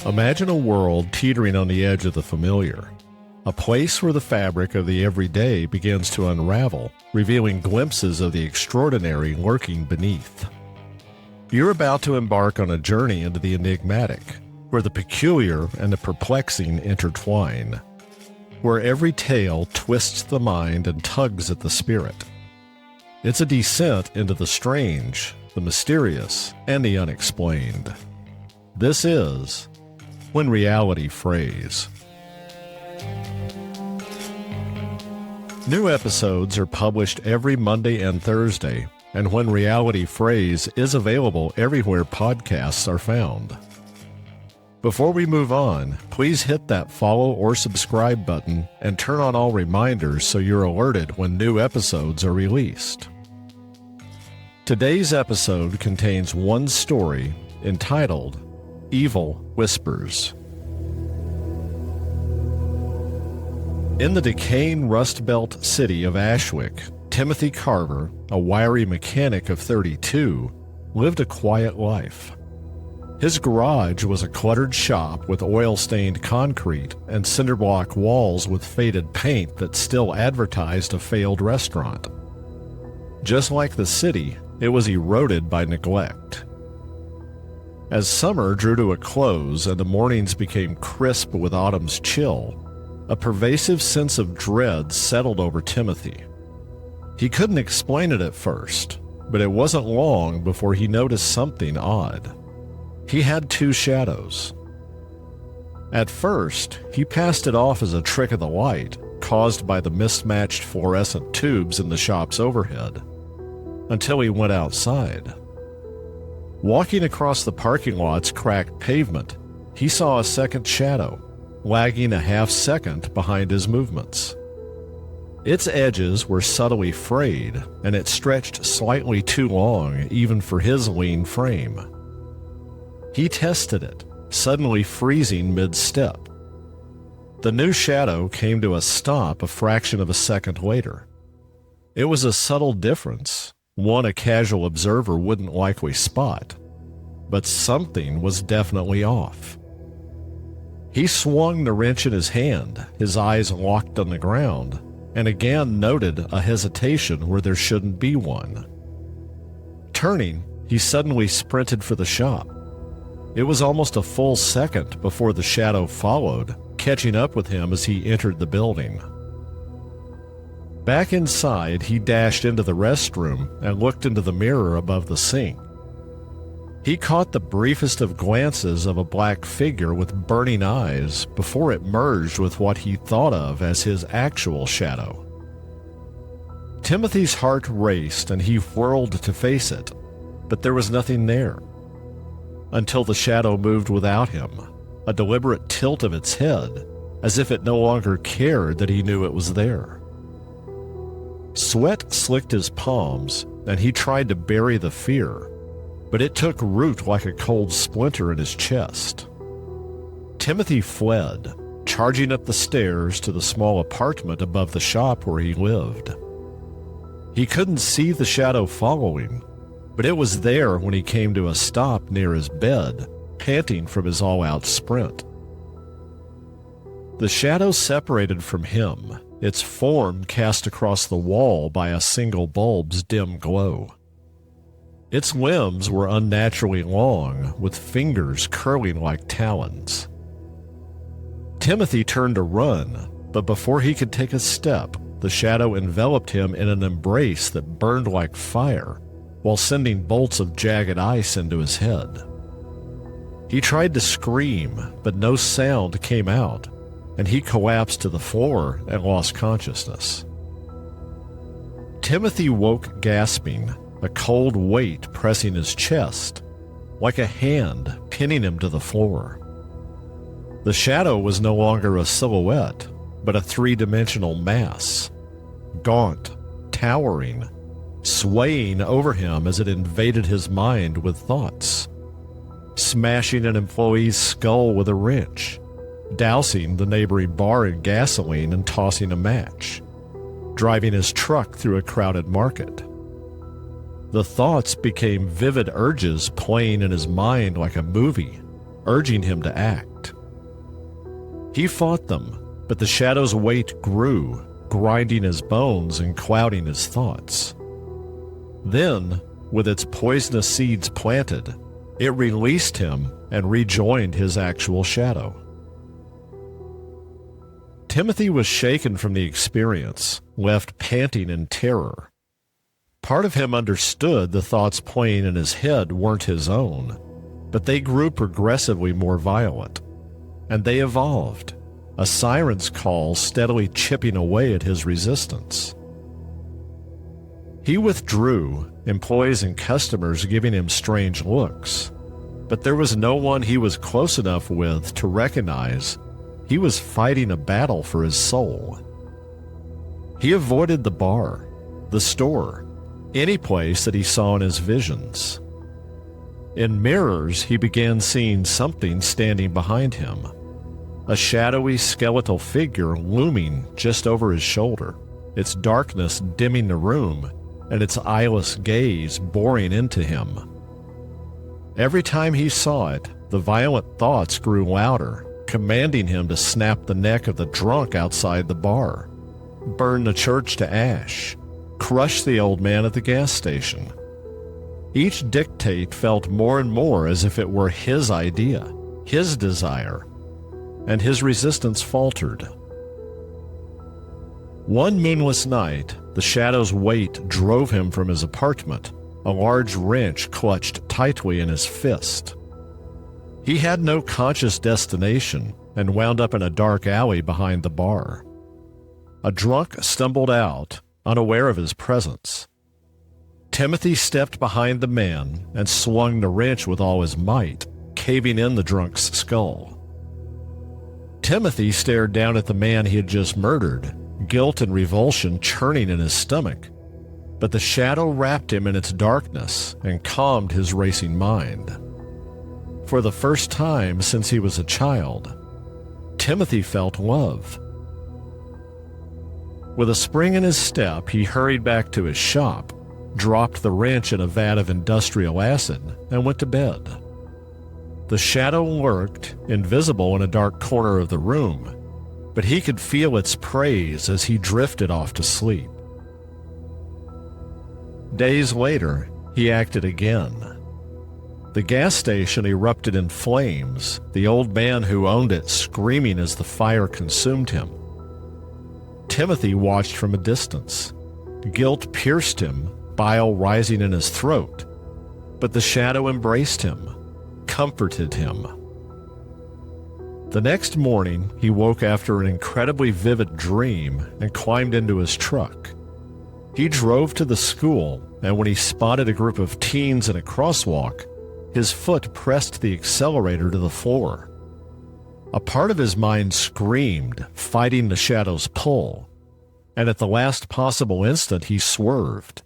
Imagine a world teetering on the edge of the familiar. A place where the fabric of the everyday begins to unravel, revealing glimpses of the extraordinary lurking beneath. You're about to embark on a journey into the enigmatic, where the peculiar and the perplexing intertwine, where every tale twists the mind and tugs at the spirit. It's a descent into the strange, the mysterious, and the unexplained. This is When Reality Frays. New episodes are published every Monday and Thursday, and When Reality Frays is available everywhere podcasts are found. Before we move on, please hit that follow or subscribe button and turn on all reminders so you're alerted when new episodes are released. Today's episode contains one story entitled Evil Whispers. In the decaying Rust Belt city of Ashwick, Timothy Carver, a wiry mechanic of 32, lived a quiet life. His garage was a cluttered shop with oil-stained concrete and cinderblock walls with faded paint that still advertised a failed restaurant. Just like the city, it was eroded by neglect. As summer drew to a close and the mornings became crisp with autumn's chill, a pervasive sense of dread settled over Timothy. He couldn't explain it at first, but it wasn't long before he noticed something odd. He had two shadows. At first, he passed it off as a trick of the light caused by the mismatched fluorescent tubes in the shop's overhead, until he went outside. Walking across the parking lot's cracked pavement, he saw a second shadow, lagging a half second behind his movements. Its edges were subtly frayed, and it stretched slightly too long even for his lean frame. He tested it, suddenly freezing mid-step. The new shadow came to a stop a fraction of a second later. It was a subtle difference, one a casual observer wouldn't likely spot, but something was definitely off. He swung the wrench in his hand, his eyes locked on the ground, and again noted a hesitation where there shouldn't be one. Turning, he suddenly sprinted for the shop. It was almost a full second before the shadow followed, catching up with him as he entered the building. Back inside, he dashed into the restroom and looked into the mirror above the sink. He caught the briefest of glances of a black figure with burning eyes before it merged with what he thought of as his actual shadow. Timothy's heart raced and he whirled to face it, but there was nothing there. Until the shadow moved without him, a deliberate tilt of its head, as if it no longer cared that he knew it was there. Sweat slicked his palms, and he tried to bury the fear, but it took root like a cold splinter in his chest. Timothy fled, charging up the stairs to the small apartment above the shop where he lived. He couldn't see the shadow following, but it was there when he came to a stop near his bed, panting from his all-out sprint. The shadow separated from him, its form cast across the wall by a single bulb's dim glow. Its limbs were unnaturally long, with fingers curling like talons. Timothy turned to run, but before he could take a step, the shadow enveloped him in an embrace that burned like fire, while sending bolts of jagged ice into his head. He tried to scream, but no sound came out, and he collapsed to the floor and lost consciousness. Timothy woke gasping, a cold weight pressing his chest, like a hand pinning him to the floor. The shadow was no longer a silhouette, but a three-dimensional mass, gaunt, towering, swaying over him as it invaded his mind with thoughts, smashing an employee's skull with a wrench, dousing the neighboring bar in gasoline and tossing a match, driving his truck through a crowded market. The thoughts became vivid urges playing in his mind like a movie, urging him to act. He fought them, but the shadow's weight grew, grinding his bones and clouding his thoughts. Then, with its poisonous seeds planted, it released him and rejoined his actual shadow. Timothy was shaken from the experience, left panting in terror. Part of him understood the thoughts playing in his head weren't his own, but they grew progressively more violent, and they evolved, a siren's call steadily chipping away at his resistance. He withdrew, employees and customers giving him strange looks, but there was no one he was close enough with to recognize he was fighting a battle for his soul. He avoided the bar, the store, any place that he saw in his visions. In mirrors, he began seeing something standing behind him, a shadowy skeletal figure looming just over his shoulder, its darkness dimming the room and its eyeless gaze boring into him. Every time he saw it, the violent thoughts grew louder, commanding him to snap the neck of the drunk outside the bar, burn the church to ash, crush the old man at the gas station. Each dictate felt more and more as if it were his idea, his desire, and his resistance faltered. One moonless night, the shadow's weight drove him from his apartment, a large wrench clutched tightly in his fist. He had no conscious destination and wound up in a dark alley behind the bar. A drunk stumbled out, unaware of his presence. Timothy stepped behind the man and swung the wrench with all his might, caving in the drunk's skull. Timothy stared down at the man he had just murdered, guilt and revulsion churning in his stomach, but the shadow wrapped him in its darkness and calmed his racing mind. For the first time since he was a child, Timothy felt love. With a spring in his step, he hurried back to his shop, dropped the wrench in a vat of industrial acid, and went to bed. The shadow lurked, invisible in a dark corner of the room, but he could feel its praise as he drifted off to sleep. Days later, he acted again. The gas station erupted in flames, the old man who owned it screaming as the fire consumed him. Timothy watched from a distance. Guilt pierced him, bile rising in his throat, but the shadow embraced him, comforted him. The next morning, he woke after an incredibly vivid dream and climbed into his truck. He drove to the school, and when he spotted a group of teens in a crosswalk, his foot pressed the accelerator to the floor. A part of his mind screamed, fighting the shadow's pull, and at the last possible instant he swerved.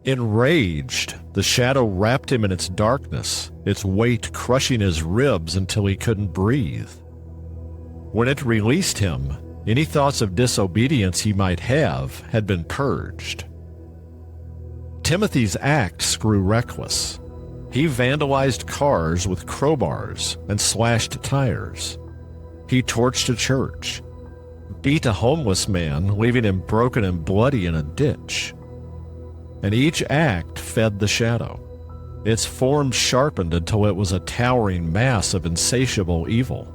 Enraged, the shadow wrapped him in its darkness, its weight crushing his ribs until he couldn't breathe. When it released him, any thoughts of disobedience he might have had been purged. Timothy's acts grew reckless. He vandalized cars with crowbars and slashed tires. He torched a church, beat a homeless man, leaving him broken and bloody in a ditch. And each act fed the shadow. Its form sharpened until it was a towering mass of insatiable evil.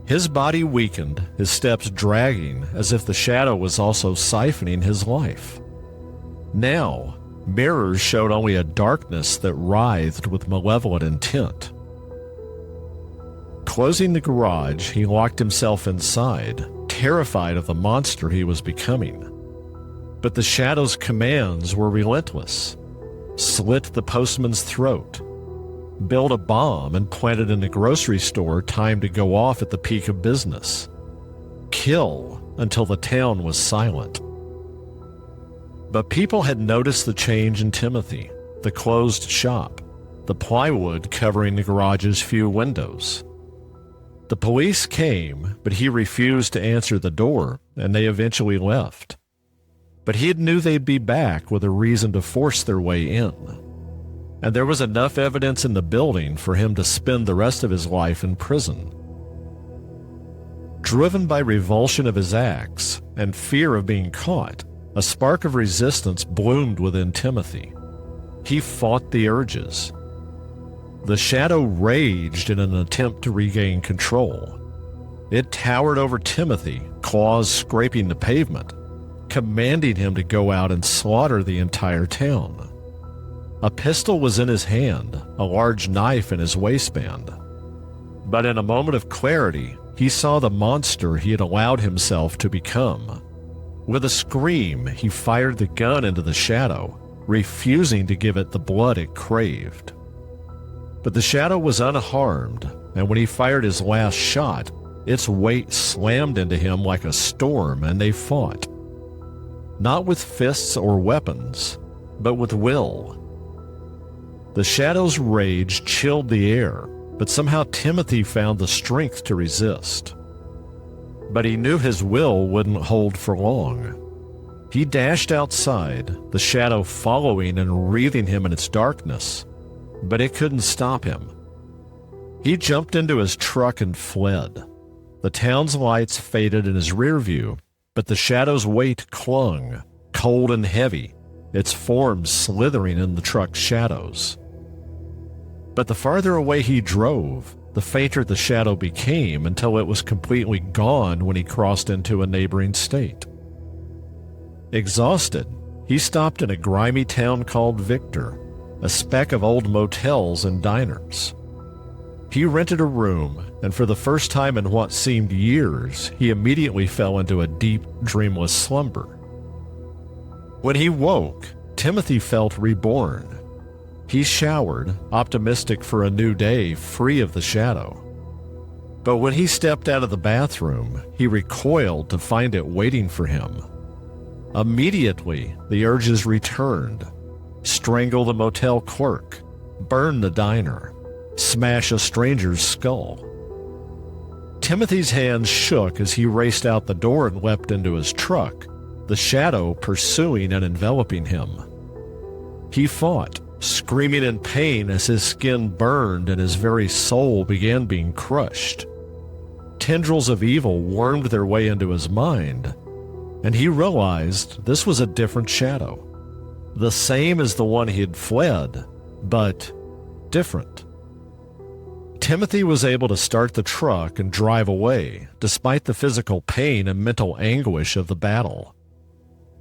His body weakened, his steps dragging, as if the shadow was also siphoning his life. Now, mirrors showed only a darkness that writhed with malevolent intent. Closing the garage, he locked himself inside, terrified of the monster he was becoming. But the shadow's commands were relentless. Slit the postman's throat. Build a bomb and plant it in a grocery store timed to go off at the peak of business. Kill until the town was silent. But people had noticed the change in Timothy, the closed shop, the plywood covering the garage's few windows. The police came, but he refused to answer the door, and they eventually left. but he knew they'd be back with a reason to force their way in. And there was enough evidence in the building for him to spend the rest of his life in prison. Driven by revulsion of his acts and fear of being caught, a spark of resistance bloomed within Timothy. He fought the urges. The shadow raged in an attempt to regain control. It towered over Timothy, claws scraping the pavement, commanding him to go out and slaughter the entire town. A pistol was in his hand, a large knife in his waistband. But in a moment of clarity, he saw the monster he had allowed himself to become. With a scream, he fired the gun into the shadow, refusing to give it the blood it craved. But the shadow was unharmed, and when he fired his last shot, its weight slammed into him like a storm, and they fought. Not with fists or weapons, but with will. The shadow's rage chilled the air, but somehow Timothy found the strength to resist. But he knew his will wouldn't hold for long. He dashed outside, the shadow following and wreathing him in its darkness, but it couldn't stop him. He jumped into his truck and fled. The town's lights faded in his rear view, but the shadow's weight clung, cold and heavy, its form slithering in the truck's shadows. But the farther away he drove, the fainter the shadow became until it was completely gone when he crossed into a neighboring state. Exhausted, he stopped in a grimy town called Victor, a speck of old motels and diners. He rented a room, and for the first time in what seemed years, he immediately fell into a deep, dreamless slumber. When he woke, Timothy felt reborn. He showered, optimistic for a new day, free of the shadow. But when he stepped out of the bathroom, he recoiled to find it waiting for him. Immediately, the urges returned. Strangle the motel clerk, burn the diner, smash a stranger's skull. Timothy's hands shook as he raced out the door and leapt into his truck, the shadow pursuing and enveloping him. He fought, screaming in pain as his skin burned and his very soul began being crushed. Tendrils of evil wormed their way into his mind, and he realized this was a different shadow. The same as the one he had fled, but different. Timothy was able to start the truck and drive away, despite the physical pain and mental anguish of the battle.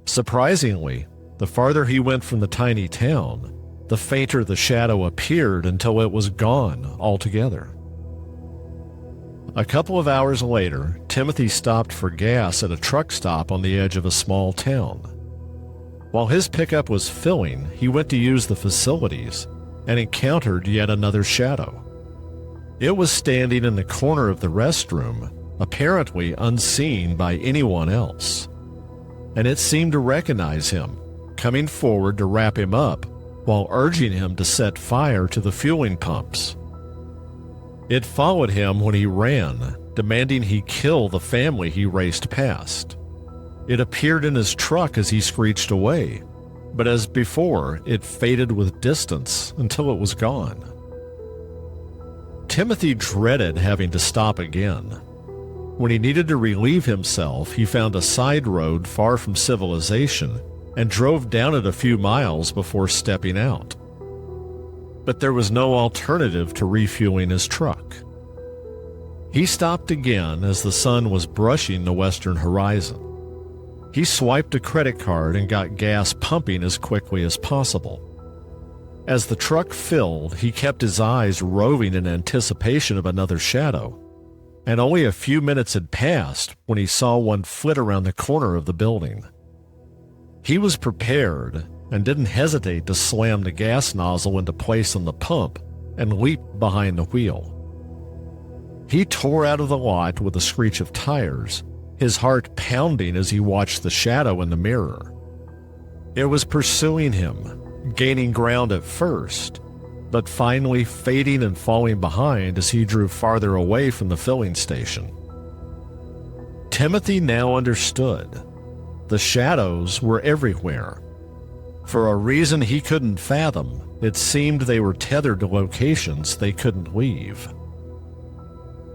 Surprisingly, the farther he went from the tiny town, the fainter the shadow appeared until it was gone altogether. A couple of hours later, Timothy stopped for gas at a truck stop on the edge of a small town. While his pickup was filling, he went to use the facilities and encountered yet another shadow. It was standing in the corner of the restroom, apparently unseen by anyone else. And it seemed to recognize him, coming forward to wrap him up while urging him to set fire to the fueling pumps. It followed him when he ran, demanding he kill the family he raced past. It appeared in his truck as he screeched away, but as before, it faded with distance until it was gone. Timothy dreaded having to stop again. When he needed to relieve himself, he found a side road far from civilization and drove down it a few miles before stepping out. But there was no alternative to refueling his truck. He stopped again as the sun was brushing the western horizon. He swiped a credit card and got gas pumping as quickly as possible. As the truck filled, he kept his eyes roving in anticipation of another shadow, and only a few minutes had passed when he saw one flit around the corner of the building. He was prepared and didn't hesitate to slam the gas nozzle into place on the pump and leap behind the wheel. He tore out of the lot with a screech of tires, his heart pounding as he watched the shadow in the mirror. It was pursuing him, gaining ground at first, but finally fading and falling behind as he drew farther away from the filling station. Timothy now understood. The shadows were everywhere. For a reason he couldn't fathom, it seemed they were tethered to locations they couldn't leave.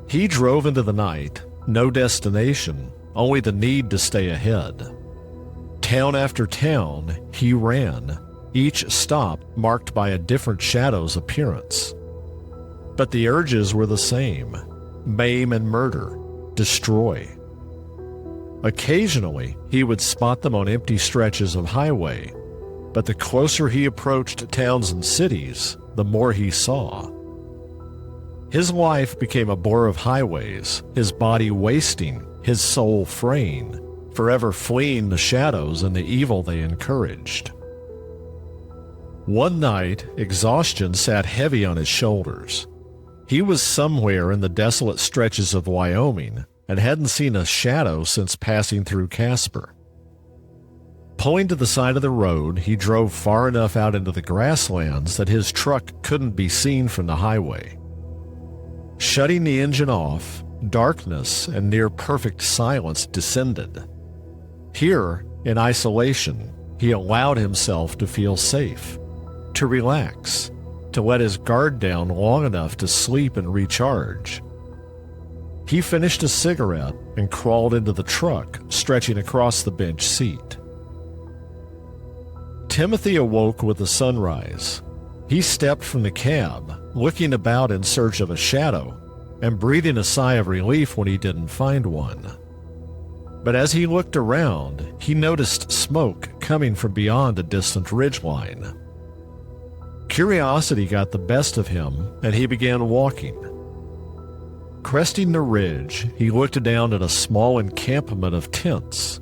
He drove into the night, no destination, only the need to stay ahead. Town after town, he ran, each stop marked by a different shadow's appearance. But the urges were the same: maim and murder, destroy. Occasionally, he would spot them on empty stretches of highway, but the closer he approached towns and cities, the more he saw. His life became a blur of highways, his body wasting, his soul fraying, forever fleeing the shadows and the evil they encouraged. One night, exhaustion sat heavy on his shoulders. He was somewhere in the desolate stretches of Wyoming and hadn't seen a shadow since passing through Casper. Pulling to the side of the road, he drove far enough out into the grasslands that his truck couldn't be seen from the highway. Shutting the engine off, darkness and near-perfect silence descended. Here, in isolation, he allowed himself to feel safe, to relax, to let his guard down long enough to sleep and recharge. He finished a cigarette and crawled into the truck, stretching across the bench seat. Timothy awoke with the sunrise. He stepped from the cab, looking about in search of a shadow, and breathing a sigh of relief when he didn't find one. But as he looked around, he noticed smoke coming from beyond a distant ridgeline. Curiosity got the best of him, and he began walking. Cresting the ridge, he looked down at a small encampment of tents.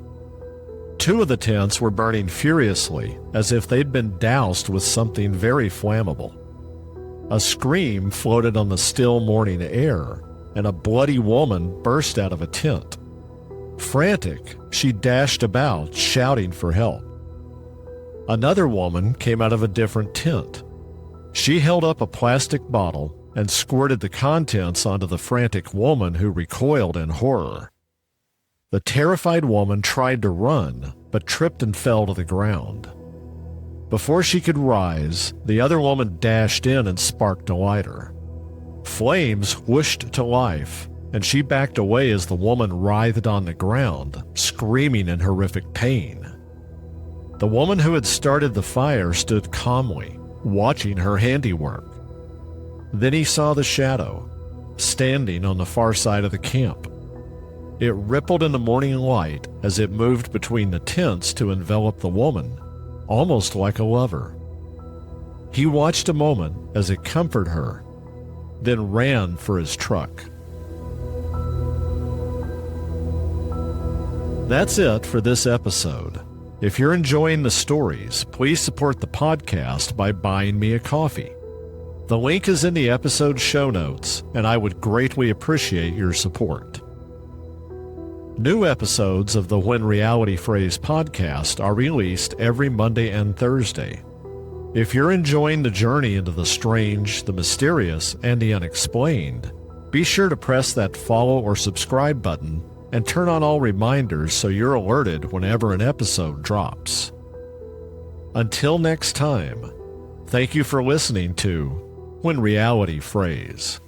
Two of the tents were burning furiously, as if they'd been doused with something very flammable. A scream floated on the still morning air, and a bloody woman burst out of a tent. Frantic, she dashed about, shouting for help. Another woman came out of a different tent. She held up a plastic bottle and squirted the contents onto the frantic woman, who recoiled in horror. The terrified woman tried to run, but tripped and fell to the ground. Before she could rise, the other woman dashed in and sparked a lighter. Flames whooshed to life, and she backed away as the woman writhed on the ground, screaming in horrific pain. The woman who had started the fire stood calmly, watching her handiwork. Then he saw the shadow, standing on the far side of the camp. It rippled in the morning light as it moved between the tents to envelop the woman, almost like a lover. He watched a moment as it comforted her, then ran for his truck. That's it for this episode. If you're enjoying the stories, please support the podcast by buying me a coffee. The link is in the episode show notes, and I would greatly appreciate your support. New episodes of the When Reality Frays podcast are released every Monday and Thursday. If you're enjoying the journey into the strange, the mysterious, and the unexplained, be sure to press that follow or subscribe button and turn on all reminders so you're alerted whenever an episode drops. Until next time, thank you for listening to When Reality Frays.